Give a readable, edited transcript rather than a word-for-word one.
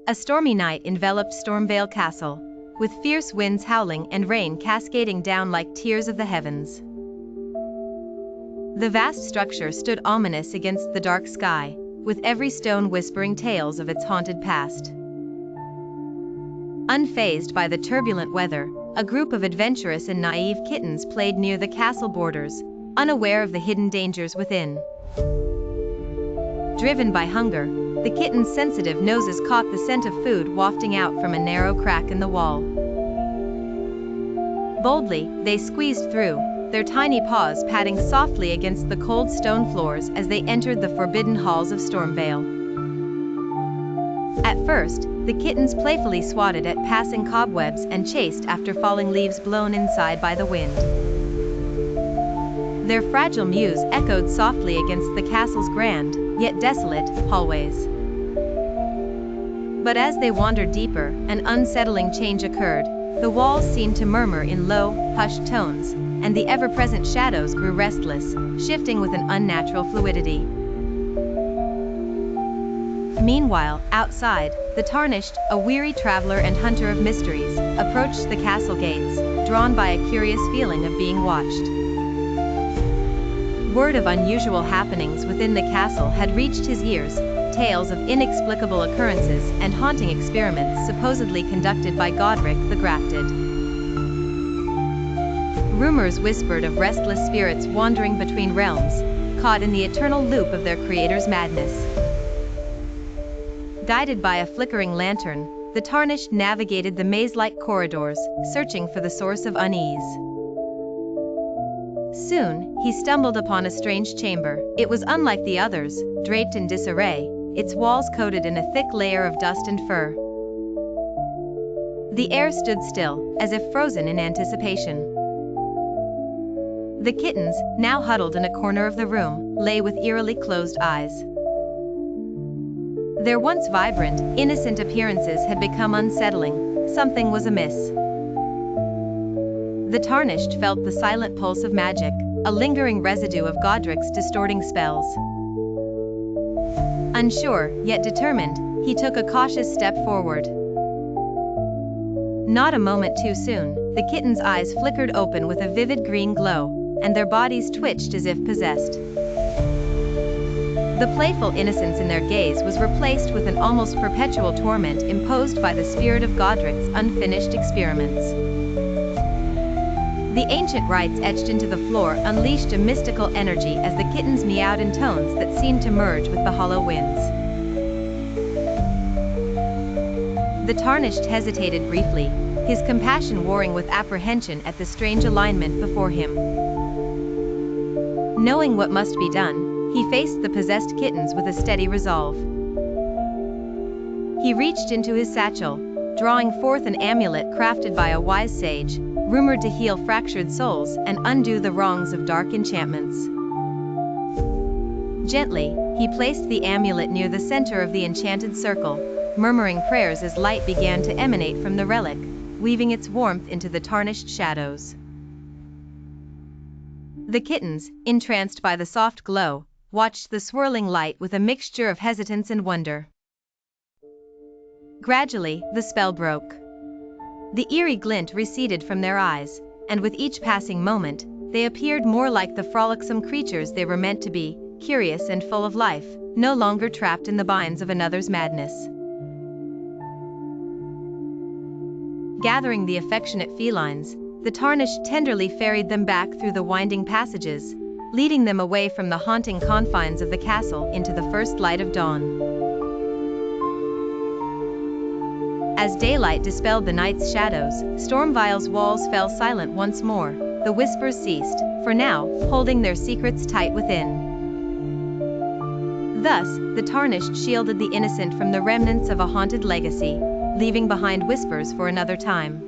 A stormy night enveloped Stormveil Castle, with fierce winds howling and rain cascading down like tears of the heavens. The vast structure stood ominous against the dark sky, with every stone whispering tales of its haunted past. Unfazed by the turbulent weather, a group of adventurous and naive kittens played near the castle borders, unaware of the hidden dangers within. Driven by hunger, the kittens' sensitive noses caught the scent of food wafting out from a narrow crack in the wall. Boldly, they squeezed through, their tiny paws padding softly against the cold stone floors as they entered the forbidden halls of Stormveil. At first, the kittens playfully swatted at passing cobwebs and chased after falling leaves blown inside by the wind. Their fragile mews echoed softly against the castle's grand, yet desolate, hallways. But as they wandered deeper, an unsettling change occurred. The walls seemed to murmur in low, hushed tones, and the ever-present shadows grew restless, shifting with an unnatural fluidity. Meanwhile, outside, the Tarnished, a weary traveler and hunter of mysteries, approached the castle gates, drawn by a curious feeling of being watched. Word of unusual happenings within the castle had reached his ears, tales of inexplicable occurrences and haunting experiments supposedly conducted by Godrick the Grafted. Rumors whispered of restless spirits wandering between realms, caught in the eternal loop of their creator's madness. Guided by a flickering lantern, the Tarnished navigated the maze-like corridors, searching for the source of unease. Soon, he stumbled upon a strange chamber. It was unlike the others, draped in disarray, its walls coated in a thick layer of dust and fur. The air stood still, as if frozen in anticipation. The kittens, now huddled in a corner of the room, lay with eerily closed eyes. Their once vibrant, innocent appearances had become unsettling. Something was amiss. The Tarnished felt the silent pulse of magic, a lingering residue of Godrick's distorting spells. Unsure, yet determined, he took a cautious step forward. Not a moment too soon, the kittens' eyes flickered open with a vivid green glow, and their bodies twitched as if possessed. The playful innocence in their gaze was replaced with an almost perpetual torment imposed by the spirit of Godrick's unfinished experiments. The ancient rites etched into the floor unleashed a mystical energy as the kittens meowed in tones that seemed to merge with the hollow winds. The Tarnished hesitated briefly, his compassion warring with apprehension at the strange alignment before him. Knowing what must be done, he faced the possessed kittens with a steady resolve. He reached into his satchel, drawing forth an amulet crafted by a wise sage, rumored to heal fractured souls and undo the wrongs of dark enchantments. Gently, he placed the amulet near the center of the enchanted circle, murmuring prayers as light began to emanate from the relic, weaving its warmth into the tarnished shadows. The kittens, entranced by the soft glow, watched the swirling light with a mixture of hesitance and wonder. Gradually, the spell broke. The eerie glint receded from their eyes, and with each passing moment, they appeared more like the frolicsome creatures they were meant to be, curious and full of life, no longer trapped in the binds of another's madness. Gathering the affectionate felines, the Tarnished tenderly ferried them back through the winding passages, leading them away from the haunting confines of the castle into the first light of dawn. As daylight dispelled the night's shadows, Stormveil's walls fell silent once more. The whispers ceased, for now, holding their secrets tight within. Thus, the Tarnished shielded the innocent from the remnants of a haunted legacy, leaving behind whispers for another time.